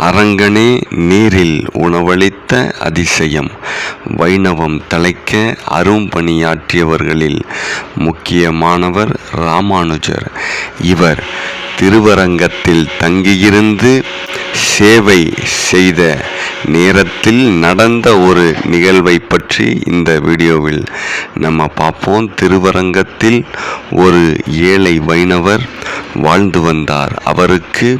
அரங்கனே நீரில் உணவளித்த அதிசயம். வைணவம் தழைக்க அரும்பணியாற்றியவர்களில் முக்கியமானவர் ராமானுஜர். இவர் திருவரங்கத்தில் தங்கியிருந்து சேவை செய்த நேரத்தில் நடந்த ஒரு நிகழ்வை பற்றி இந்த வீடியோவில் நம்ம பார்ப்போம். திருவரங்கத்தில் ஒரு ஏழை வைணவர் வாழ்ந்து வந்தார். அவருக்கு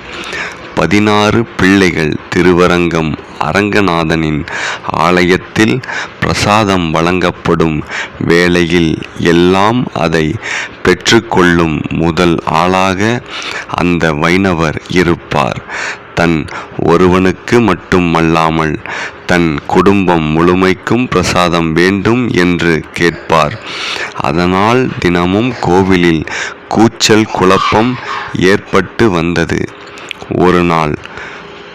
16 பிள்ளைகள். திருவரங்கம் அரங்கநாதனின் ஆலயத்தில் பிரசாதம் வழங்கப்படும் வேளையில் எல்லாம் அதை பெற்றுக்கொள்ளும் முதல் ஆளாக அந்த வைணவர் இருப்பார். தன் ஒருவனுக்கு மட்டுமல்லாமல் தன் குடும்பம் முழுமைக்கும் பிரசாதம் வேண்டும் என்று கேட்பார். அதனால் தினமும் கோவிலில் கூச்சல் குழப்பம் ஏற்பட்டு வந்தது. ஒரு நாள்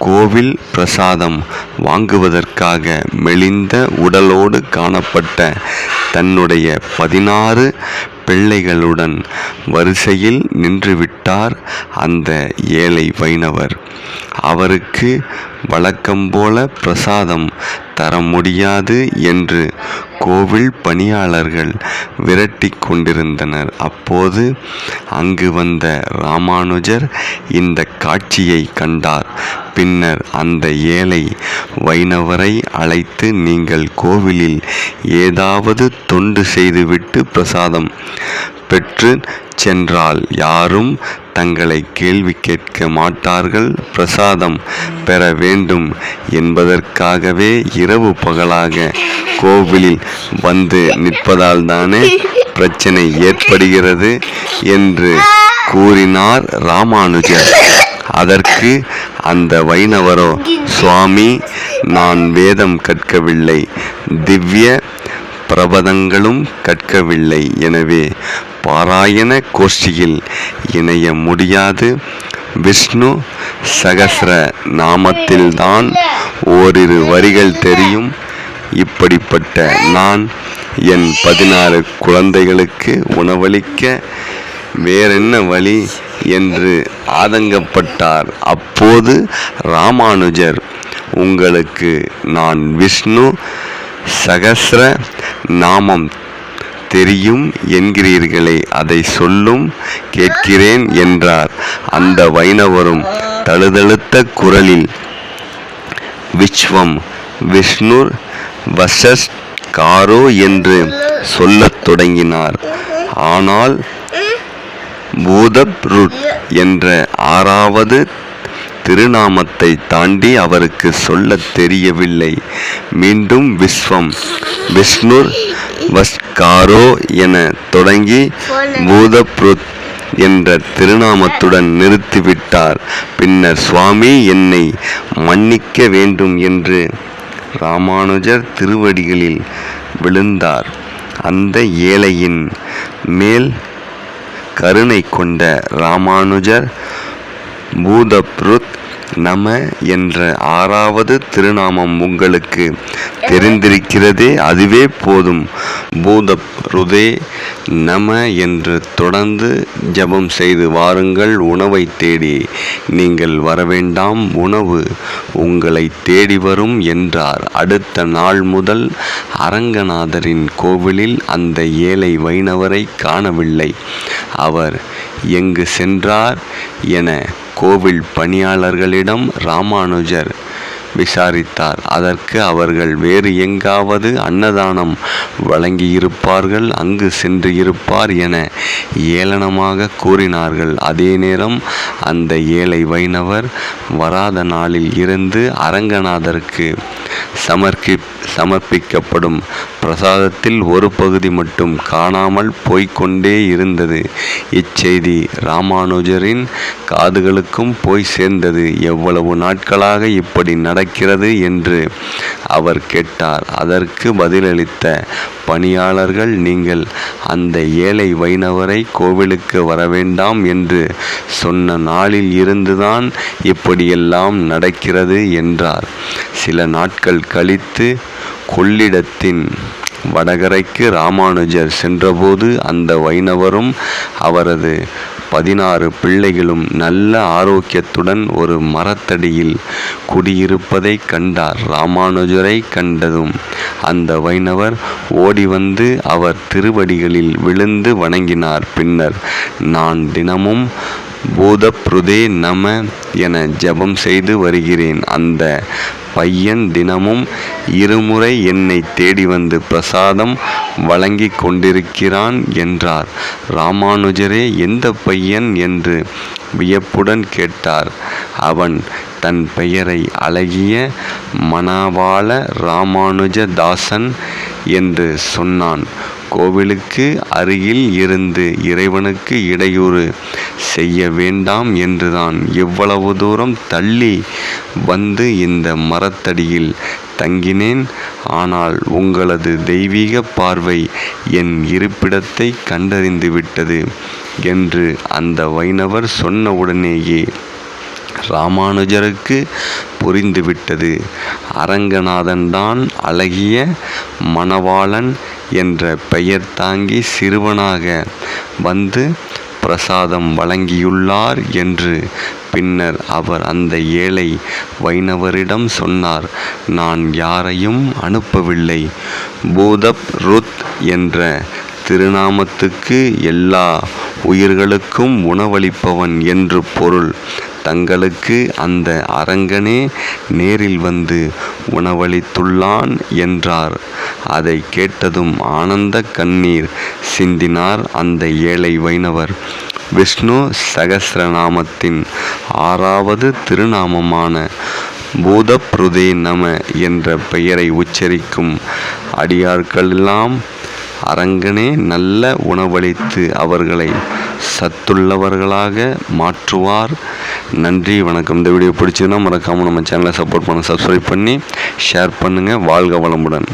கோவில் பிரசாதம் வாங்குவதற்காக மெலிந்த உடலோடு காணப்பட்ட தன்னுடைய 16 பிள்ளைகளுடன் வரிசையில் நின்றுவிட்டார் அந்த ஏழை வைணவர். அவருக்கு வழக்கம்போல பிரசாதம் தர முடியாது என்று கோவில் பணியாளர்கள் விரட்டி கொண்டிருந்தனர். அப்போது அங்கு வந்த ராமானுஜர் இந்த காட்சியை கண்டார். பின்னர் அந்த ஏழை வைணவரை அழைத்து, நீங்கள் கோவிலில் ஏதாவது தொண்டு செய்துவிட்டு பிரசாதம் பெற்று சென்றால் யாரும் தங்களை கேள்வி கேட்க மாட்டார்கள். பிரசாதம் பெற வேண்டும் என்பதற்காகவே இரவு பகலாக கோவிலில் வந்து நிற்பதால் தானே பிரச்சனை ஏற்படுகிறது என்று கூறினார் ராமானுஜர். அதற்கு அந்த வைணவரோ, சுவாமி, நான் வேதம் கற்கவில்லை, திவ்ய பிரபதங்களும் கற்கவில்லை, எனவே பாராயண கோஷ்டியில் இணைய முடியாது. விஷ்ணு சகஸ்ர நாமத்தில்தான் ஓரிரு வரிகள் தெரியும். இப்படிப்பட்ட நான் என் 16 குழந்தைகளுக்கு உணவளிக்க வேறென்ன வழி என்று ஆதங்கப்பட்டார். அப்போது ராமானுஜர், உங்களுக்கு நான் விஷ்ணு சகஸ்ர நாமம் தெரியும் என்கிறீர்களே, அதை சொல்லும் கேட்கிறேன் என்றார். அந்த வைணவரும் தழுதழுத்த குரலில் விஸ்வம் விஷ்ணுர் வசஸ்காரோ என்று சொல்லத் தொடங்கினார். ஆனால் பூதப்ருட் என்ற 6வது திருநாமத்தை தாண்டி அவருக்கு சொல்லத் தெரியவில்லை. மீண்டும் விஸ்வம் விஷ்ணுர் வஸ்காரோ என தொடங்கி பூதப்ருத் என்ற திருநாமத்துடன் நிறுத்திவிட்டார். பின்னர், சுவாமி, என்னை மன்னிக்க வேண்டும் என்று ராமானுஜர் திருவடிகளில் விழுந்தார். அந்த ஏழையின் மேல் கருணை கொண்ட ராமானுஜர், பூதப்ருத் நம என்ற 6வது திருநாமம் உங்களுக்கு தெரிந்திருக்கிறதே, அதுவே போதும். பூதப்ருதே நம என்று தொடர்ந்து ஜபம் செய்து வாருங்கள். உணவை தேடி நீங்கள் வரவேண்டாம், உணவு உங்களை தேடி வரும் என்றார். அடுத்த நாள் முதல் அரங்கநாதரின் கோவிலில் அந்த ஏழை வைணவரை காணவில்லை. அவர் எங்கு சென்றார் என கோவில் பணியாளர்களிடம் ராமானுஜர் விசாரித்தார். அதற்கு அவர்கள் வேறு எங்காவது அன்னதானம் வழங்கியிருப்பார்கள், அங்கு சென்று இருப்பார் என ஏளனமாக கூறினார்கள். அதே நேரம் அந்த ஏழை வைணவர் வராத நாளில் இருந்து அரங்கநாதருக்கு சமர்ப்பிக்கப்படும் பிரசாதத்தில் ஒரு பகுதி மட்டும் காணாமல் போய்கொண்டே இருந்தது. இச்செய்தி ராமானுஜரின் காதுகளுக்கும் போய் சேர்ந்தது. எவ்வளவு நாட்களாக இப்படி நடக்கிறது என்று அவர் கேட்டார். அதற்கு பதிலளித்த பணியாளர்கள், நீங்கள் அந்த ஏழை வைணவரை கோவிலுக்கு வரவேண்டாம் என்று சொன்ன நாளில் இருந்துதான் இப்படியெல்லாம் நடக்கிறது என்றார். சில நாட்கள் கழித்து கொள்ளிடத்தின் வடகரைக்கு ராமானுஜர் சென்றபோது அந்த வைணவரும் அவரது 16 பிள்ளைகளும் நல்ல ஆரோக்கியத்துடன் ஒரு மரத்தடியில் குடியிருப்பதைக் கண்டார். ராமானுஜரை கண்டதும் அந்த வைணவர் ஓடி வந்து அவர் திருவடிகளில் விழுந்து வணங்கினார். பின்னர், நான் தினமும் பூதப்ருதே நம என ஜெபம் செய்து வருகிறேன். அந்த பையன் தினமும் 2 முறை என்னை தேடி வந்து பிரசாதம் வழங்கி கொண்டிருக்கிறான் என்றார். ராமானுஜரே, எந்த பையன் என்று வியப்புடன் கேட்டார். அவன் தன் பெயரை அழகிய மணவாள ராமானுஜ தாசன் என்று சொன்னான். கோவிலுக்கு அருகில் இருந்து இறைவனுக்கு இடையூறு செய்ய வேண்டாம் என்றுதான் இவ்வளவு தூரம் தள்ளி வந்து இந்த மரத்தடியில் தங்கினேன். ஆனால் உங்களது தெய்வீக பார்வை என் இருப்பிடத்தை கண்டறிந்து விட்டது என்று அந்த வைணவர் சொன்னவுடனேயே ராமானுஜருக்கு புரிந்துவிட்டது. அரங்கநாதன்தான் அழகிய மணவாளன் என்ற பெயர் தாங்கி சிறுவனாக வந்து பிரசாதம் வழங்கியுள்ளார் என்று. பின்னர் அவர் அந்த ஏழை வைணவரிடம் சொன்னார், நான் யாரையும் அனுப்பவில்லை. பூதப் ருத் என்ற திருநாமத்துக்கு எல்லா உயிர்களுக்கும் உணவளிப்பவன் என்று பொருள். தங்களுக்கு அந்த அரங்கனே நேரில் வந்து உணவளித்துள்ளான் என்றார். அதை கேட்டதும் ஆனந்த கண்ணீர் சிந்தினார் அந்த ஏழை வைணவர். விஷ்ணு சகஸ்ரநாமத்தின் 6வது திருநாமமான பூதப்ருதே நம என்ற பெயரை உச்சரிக்கும் அடியார்களெல்லாம் அரங்கனே நல்ல உணவளித்து அவர்களை சத்துள்ளவர்களாக மாற்றுவார். நன்றி, வணக்கம். இந்த வீடியோ பிடிச்சதுன்னா மறக்காமல் நம்ம சேனலை சப்போர்ட் பண்ண, சப்ஸ்கிரைப் பண்ணி ஷேர் பண்ணுங்கள். வாழ்க வளமுடன்.